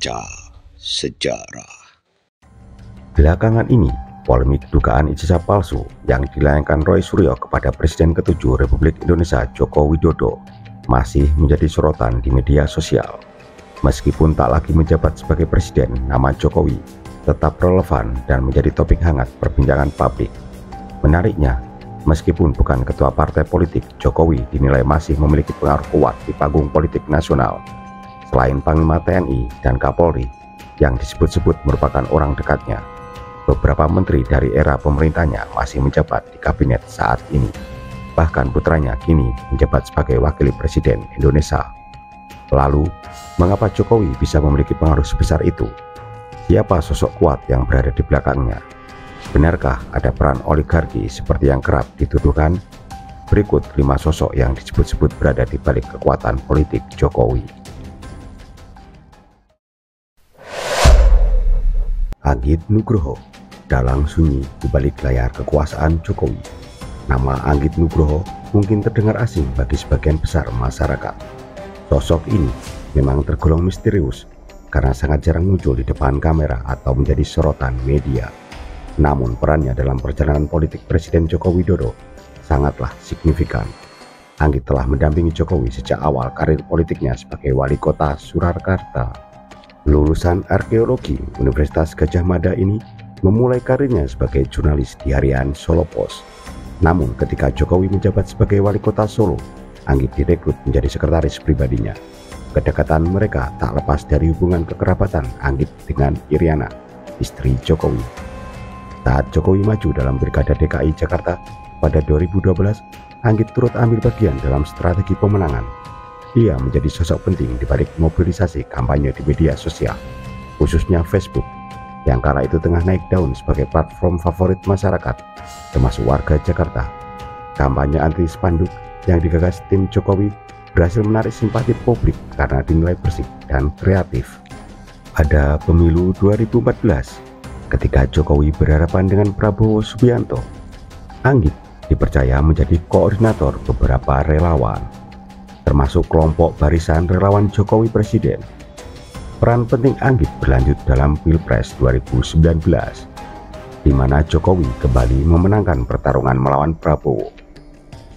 Baca Sejarah. Belakangan ini, polemik dugaan ijazah palsu yang dilayangkan Roy Suryo kepada Presiden ke-7 Republik Indonesia Joko Widodo masih menjadi sorotan di media sosial. Meskipun tak lagi menjabat sebagai Presiden, nama Jokowi tetap relevan dan menjadi topik hangat perbincangan publik. Menariknya, meskipun bukan ketua partai politik, Jokowi dinilai masih memiliki pengaruh kuat di panggung politik nasional. Selain Panglima TNI dan Kapolri yang disebut-sebut merupakan orang dekatnya, beberapa menteri dari era pemerintahnya masih menjabat di kabinet saat ini. Bahkan putranya kini menjabat sebagai wakil presiden Indonesia. Lalu, mengapa Jokowi bisa memiliki pengaruh sebesar itu? Siapa sosok kuat yang berada di belakangnya? Benarkah ada peran oligarki seperti yang kerap dituduhkan? Berikut 5 sosok yang disebut-sebut berada di balik kekuatan politik Jokowi. Anggit Nugroho, dalang sunyi di balik layar kekuasaan Jokowi. Nama Anggit Nugroho mungkin terdengar asing bagi sebagian besar masyarakat. Sosok ini memang tergolong misterius karena sangat jarang muncul di depan kamera atau menjadi sorotan media. Namun perannya dalam perjalanan politik Presiden Joko Widodo sangatlah signifikan. Anggit telah mendampingi Jokowi sejak awal karir politiknya sebagai wali kota Surakarta. Lulusan arkeologi Universitas Gadjah Mada ini memulai karirnya sebagai jurnalis di harian Solo Post. Namun ketika Jokowi menjabat sebagai wali kota Solo, Anggit direkrut menjadi sekretaris pribadinya. Kedekatan mereka tak lepas dari hubungan kekerabatan Anggit dengan Iriana, istri Jokowi. Saat Jokowi maju dalam Pilkada DKI Jakarta pada 2012, Anggit turut ambil bagian dalam strategi pemenangan. Ia menjadi sosok penting di balik mobilisasi kampanye di media sosial, khususnya Facebook, yang kala itu tengah naik daun sebagai platform favorit masyarakat, termasuk warga Jakarta. Kampanye anti spanduk yang digagas tim Jokowi berhasil menarik simpati publik karena dinilai bersih dan kreatif. Pada pemilu 2014, ketika Jokowi berhadapan dengan Prabowo Subianto, Anggit dipercaya menjadi koordinator beberapa relawan, termasuk kelompok Barisan Relawan Jokowi Presiden. Peran penting Anggit berlanjut dalam Pilpres 2019, di mana Jokowi kembali memenangkan pertarungan melawan Prabowo.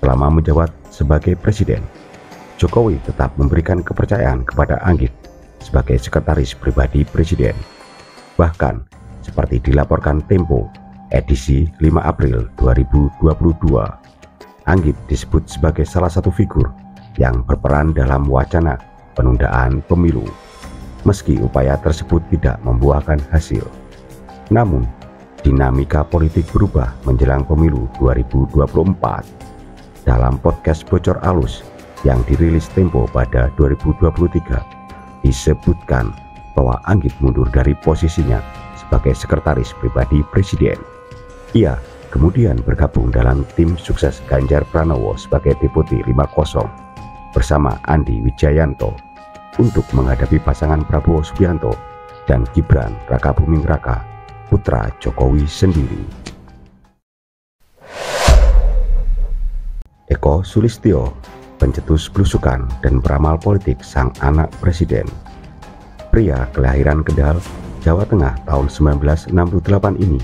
Selama menjabat sebagai Presiden, Jokowi tetap memberikan kepercayaan kepada Anggit sebagai sekretaris pribadi Presiden. Bahkan, seperti dilaporkan Tempo, edisi 5 April 2022, Anggit disebut sebagai salah satu figur yang berperan dalam wacana penundaan pemilu, meski upaya tersebut tidak membuahkan hasil. Namun, dinamika politik berubah menjelang pemilu 2024. Dalam podcast Bocor Alus yang dirilis Tempo pada 2023, disebutkan bahwa Anggit mundur dari posisinya sebagai sekretaris pribadi Presiden. Ia kemudian bergabung dalam tim sukses Ganjar Pranowo sebagai Deputi 50 bersama Andi Wijayanto untuk menghadapi pasangan Prabowo Subianto dan Gibran Rakabuming Raka, putra Jokowi sendiri. Eko Sulistyo, pencetus belusukan dan peramal politik sang anak presiden. Pria kelahiran Kendal, Jawa Tengah tahun 1968 ini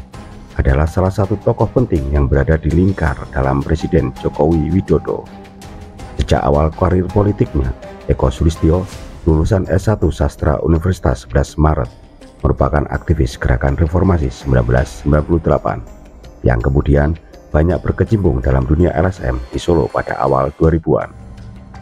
adalah salah satu tokoh penting yang berada di lingkar dalam Presiden Jokowi Widodo. Sejak awal karir politiknya, Eko Sulistyo, lulusan S1 Sastra Universitas 11 Maret, merupakan aktivis gerakan reformasi 1998 yang kemudian banyak berkecimpung dalam dunia LSM di Solo pada awal 2000-an.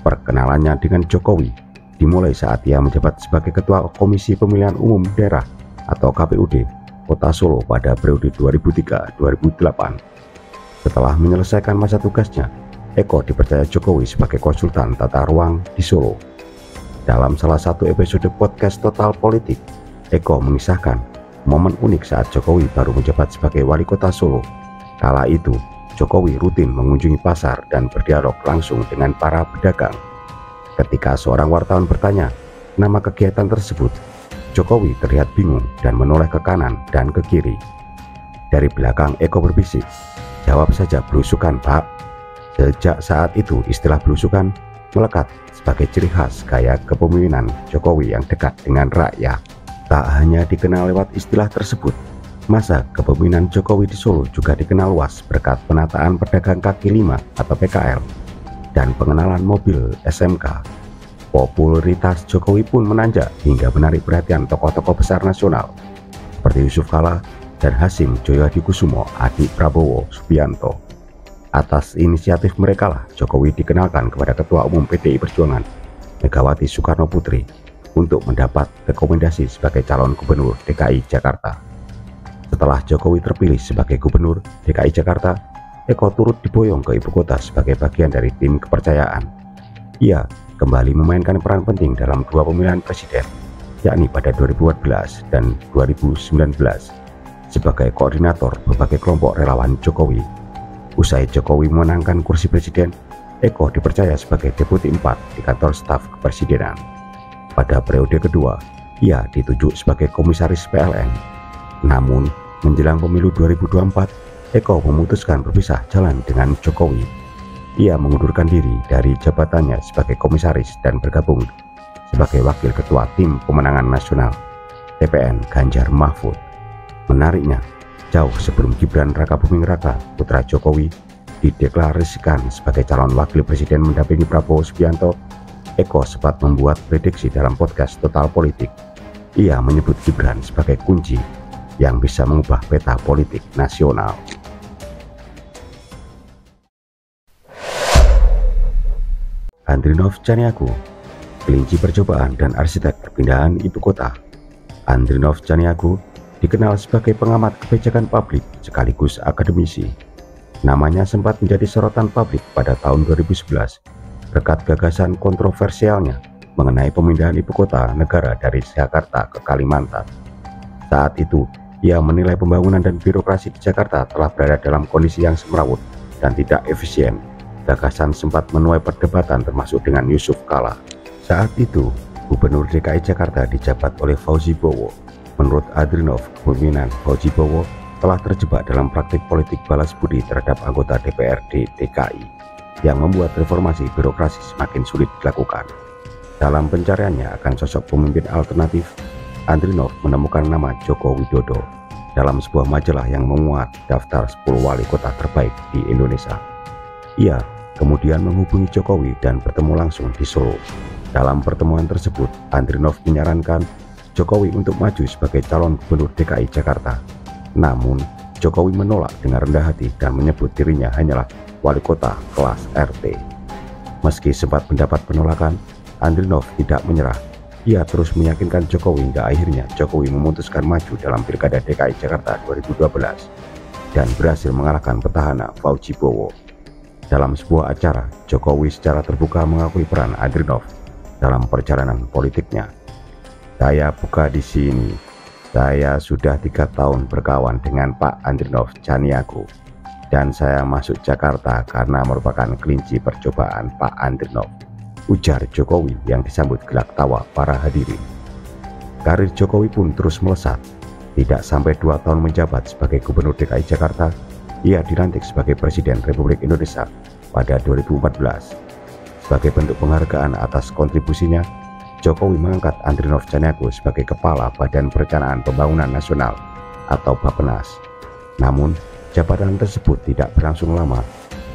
Perkenalannya dengan Jokowi dimulai saat ia menjabat sebagai Ketua Komisi Pemilihan Umum Daerah atau KPUD Kota Solo pada periode 2003-2008. Setelah menyelesaikan masa tugasnya, Eko dipercaya Jokowi sebagai konsultan tata ruang di Solo. Dalam salah satu episode podcast Total Politik, Eko mengisahkan momen unik saat Jokowi baru menjabat sebagai wali kota Solo. Kala itu, Jokowi rutin mengunjungi pasar dan berdialog langsung dengan para pedagang. Ketika seorang wartawan bertanya nama kegiatan tersebut, Jokowi terlihat bingung dan menoleh ke kanan dan ke kiri. Dari belakang Eko berbisik, "Jawab saja belusukan, Pak." Sejak saat itu istilah belusukan melekat sebagai ciri khas gaya kepemimpinan Jokowi yang dekat dengan rakyat. Tak hanya dikenal lewat istilah tersebut, masa kepemimpinan Jokowi di Solo juga dikenal luas berkat penataan pedagang kaki lima atau PKL dan pengenalan mobil SMK. Popularitas Jokowi pun menanjak hingga menarik perhatian tokoh-tokoh besar nasional seperti Yusuf Kala dan Hasyim Joyohadikusumo, adik Prabowo Subianto. Atas inisiatif mereka lah Jokowi dikenalkan kepada Ketua Umum PDI Perjuangan Megawati Soekarno Putri untuk mendapat rekomendasi sebagai calon gubernur DKI Jakarta. Setelah Jokowi terpilih sebagai gubernur DKI Jakarta, Eko turut diboyong ke ibu kota sebagai bagian dari tim kepercayaan. Ia kembali memainkan peran penting dalam dua pemilihan presiden, yakni pada 2014 dan 2019 sebagai koordinator berbagai kelompok relawan Jokowi. Usai Jokowi memenangkan kursi presiden, Eko dipercaya sebagai Deputi 4 di kantor staf kepresidenan. Pada periode kedua, ia ditunjuk sebagai komisaris PLN. Namun, menjelang pemilu 2024, Eko memutuskan berpisah jalan dengan Jokowi. Ia mengundurkan diri dari jabatannya sebagai komisaris dan bergabung sebagai wakil ketua tim pemenangan nasional TPN Ganjar Mahfud. Menariknya, jauh sebelum Gibran Rakabuming Raka, putra Jokowi, dideklarasikan sebagai calon wakil presiden mendampingi Prabowo Subianto, Eko sempat membuat prediksi dalam podcast Total Politik. Ia menyebut Gibran sebagai kunci yang bisa mengubah peta politik nasional. Andrinov Caniago, kelinci percobaan dan arsitek perpindahan ibu kota. Andrinov Caniago dikenal sebagai pengamat kebijakan publik sekaligus akademisi. Namanya sempat menjadi sorotan publik pada tahun 2011 berkat gagasan kontroversialnya mengenai pemindahan ibu kota negara dari Jakarta ke Kalimantan. Saat itu, ia menilai pembangunan dan birokrasi di Jakarta telah berada dalam kondisi yang semrawut dan tidak efisien. Gagasan sempat menuai perdebatan termasuk dengan Yusuf Kala. Saat itu, Gubernur DKI Jakarta dijabat oleh Fauzi Bowo. Menurut Andrinov, kepemimpinan Fauzi Bowo telah terjebak dalam praktik politik balas budi terhadap anggota DPRD DKI yang membuat reformasi birokrasi semakin sulit dilakukan. Dalam pencariannya akan sosok pemimpin alternatif, Andrinov menemukan nama Joko Widodo dalam sebuah majalah yang memuat daftar 10 wali kota terbaik di Indonesia. Ia kemudian menghubungi Jokowi dan bertemu langsung di Solo. Dalam pertemuan tersebut, Andrinov menyarankan Jokowi untuk maju sebagai calon gubernur DKI Jakarta. Namun, Jokowi menolak dengan rendah hati dan menyebut dirinya hanyalah wali kota kelas RT. Meski sempat mendapat penolakan, Andrinov tidak menyerah. Ia terus meyakinkan Jokowi hingga akhirnya Jokowi memutuskan maju dalam Pilkada DKI Jakarta 2012 dan berhasil mengalahkan petahana Fauzi Bowo. Dalam sebuah acara, Jokowi secara terbuka mengakui peran Andrinov dalam perjalanan politiknya. Saya buka di sini. Saya sudah 3 tahun berkawan dengan Pak Andrinov Caniago dan saya masuk Jakarta karena merupakan kelinci percobaan Pak Andrinov, ujar Jokowi yang disambut gelak tawa para hadirin. Karir Jokowi pun terus melesat. Tidak sampai 2 tahun menjabat sebagai Gubernur DKI Jakarta, ia dilantik sebagai Presiden Republik Indonesia pada 2014. Sebagai bentuk penghargaan atas kontribusinya, Jokowi mengangkat Andrinov Caniago sebagai Kepala Badan Perencanaan Pembangunan Nasional atau Bappenas. Namun, jabatan tersebut tidak berlangsung lama.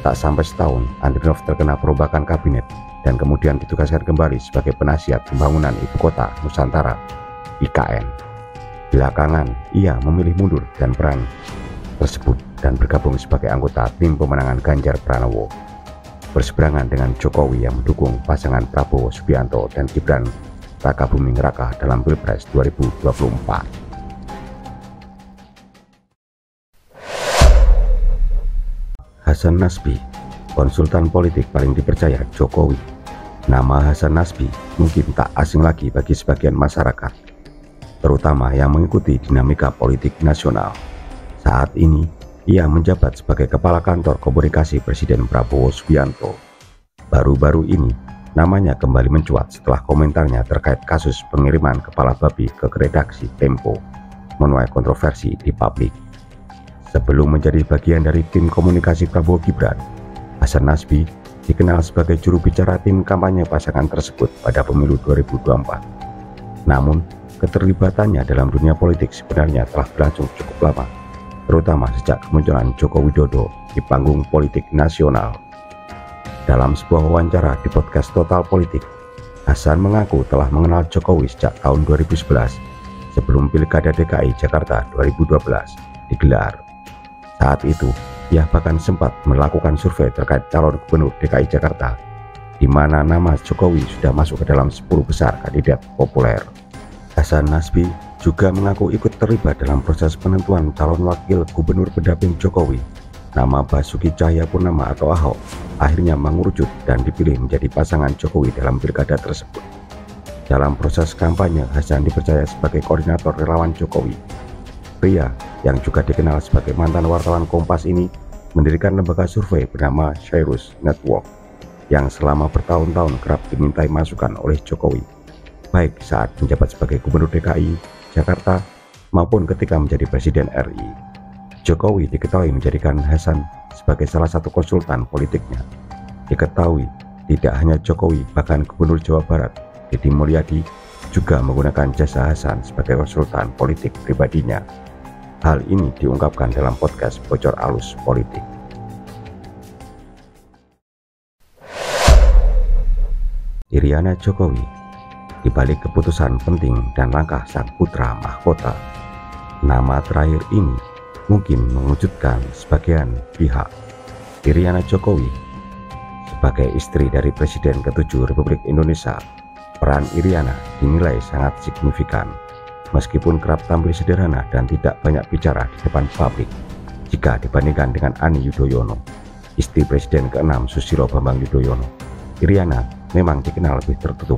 Tak sampai setahun, Andrinov terkena perombakan kabinet dan kemudian ditugaskan kembali sebagai penasihat pembangunan Ibu Kota Nusantara (IKN). Belakangan, ia memilih mundur dan peran tersebut dan bergabung sebagai anggota tim pemenangan Ganjar Pranowo, berseberangan dengan Jokowi yang mendukung pasangan Prabowo Subianto dan Gibran Rakabuming Raka dalam Pilpres 2024. Hasan Nasbi, konsultan politik paling dipercaya Jokowi. Nama Hasan Nasbi mungkin tak asing lagi bagi sebagian masyarakat, terutama yang mengikuti dinamika politik nasional. Saat ini, ia menjabat sebagai Kepala Kantor Komunikasi Presiden Prabowo Subianto. Baru-baru ini, namanya kembali mencuat setelah komentarnya terkait kasus pengiriman kepala babi ke redaksi Tempo menuai kontroversi di publik. Sebelum menjadi bagian dari tim komunikasi Prabowo Gibran, Hasan Nasbi dikenal sebagai juru bicara tim kampanye pasangan tersebut pada pemilu 2024. Namun, Keterlibatannya dalam dunia politik sebenarnya telah berlangsung cukup lama, terutama sejak kemunculan Joko Widodo di panggung politik nasional. Dalam sebuah wawancara di podcast Total Politik, Hasan mengaku telah mengenal Jokowi sejak tahun 2011 sebelum Pilkada DKI Jakarta 2012 digelar. Saat itu, ia bahkan sempat melakukan survei terkait calon gubernur DKI Jakarta, di mana nama Jokowi sudah masuk ke dalam 10 besar kandidat populer. Hasan Nasbi juga mengaku ikut terlibat dalam proses penentuan calon wakil gubernur pendamping Jokowi. Nama Basuki Cahayapurnama atau Ahok akhirnya mengerucut dan dipilih menjadi pasangan Jokowi dalam pilkada tersebut. Dalam proses kampanye, Hasan dipercaya sebagai koordinator relawan Jokowi. Pria yang juga dikenal sebagai mantan wartawan Kompas ini mendirikan lembaga survei bernama Cyrus Network yang selama bertahun-tahun kerap dimintai masukan oleh Jokowi, baik saat menjabat sebagai gubernur DKI Jakarta maupun ketika menjadi presiden RI. Jokowi diketahui menjadikan Hasan sebagai salah satu konsultan politiknya. Diketahui tidak hanya Jokowi, bahkan Gubernur Jawa Barat Deddy Mulyadi juga menggunakan jasa Hasan sebagai konsultan politik pribadinya. Hal ini diungkapkan dalam podcast Bocor Alus Politik. Iriana Jokowi, di balik keputusan penting dan langkah sang putra mahkota, nama terakhir ini mungkin mengejutkan sebagian pihak. Iriana Jokowi sebagai istri dari Presiden ke-7 Republik Indonesia, peran Iriana dinilai sangat signifikan. Meskipun kerap tampil sederhana dan tidak banyak bicara di depan publik jika dibandingkan dengan Ani Yudhoyono, istri Presiden ke-6 Susilo Bambang Yudhoyono, Iriana memang dikenal lebih tertutup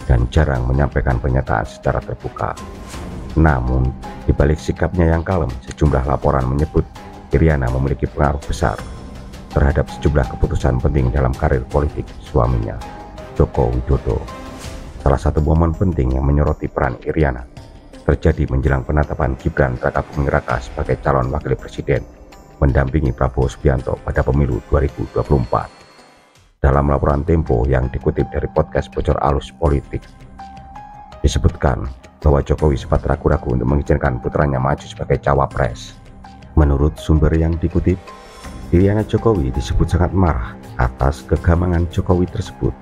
dan jarang menyampaikan pernyataan secara terbuka. Namun, di balik sikapnya yang kalem, sejumlah laporan menyebut Iriana memiliki pengaruh besar terhadap sejumlah keputusan penting dalam karir politik suaminya, Joko Widodo. Salah satu momen penting yang menyoroti peran Iriana terjadi menjelang penetapan Gibran Rakabuming Raka sebagai calon wakil presiden mendampingi Prabowo Subianto pada pemilu 2024. Dalam laporan Tempo yang dikutip dari podcast Bocor Alus Politik, disebutkan bahwa Jokowi sempat ragu-ragu untuk mengizinkan putranya maju sebagai cawapres. Menurut sumber yang dikutip, Iriana Jokowi disebut sangat marah atas kegamangan Jokowi tersebut.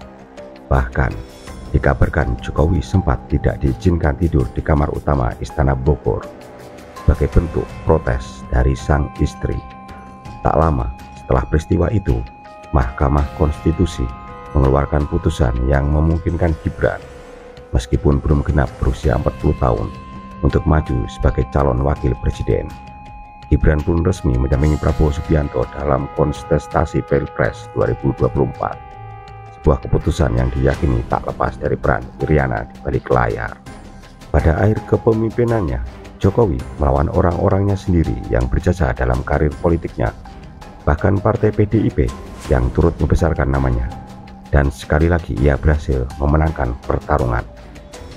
Bahkan, dikabarkan Jokowi sempat tidak diizinkan tidur di kamar utama Istana Bogor sebagai bentuk protes dari sang istri. Tak lama setelah peristiwa itu, Mahkamah Konstitusi mengeluarkan putusan yang memungkinkan Gibran, meskipun belum genap berusia 40 tahun, untuk maju sebagai calon wakil presiden. Gibran pun resmi mendampingi Prabowo Subianto dalam kontestasi Pilpres 2024. Sebuah keputusan yang diyakini tak lepas dari peran Iriana di balik layar. Pada akhir kepemimpinannya, Jokowi melawan orang-orangnya sendiri yang berjasa dalam karir politiknya, bahkan partai PDIP yang turut membesarkan namanya. Dan sekali lagi ia berhasil memenangkan pertarungan,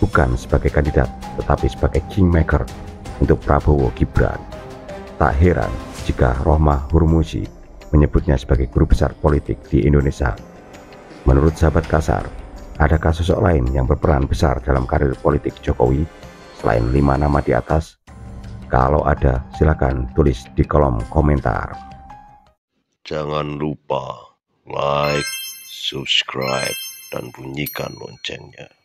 bukan sebagai kandidat tetapi sebagai kingmaker untuk Prabowo Gibran. Tak heran jika Rohmah Hurmuzi menyebutnya sebagai guru besar politik di Indonesia. Menurut sahabat Kasar, adakah sosok lain yang berperan besar dalam karir politik Jokowi selain 5 nama di atas? Kalau ada, silakan tulis di kolom komentar. Jangan lupa like, subscribe, dan bunyikan loncengnya.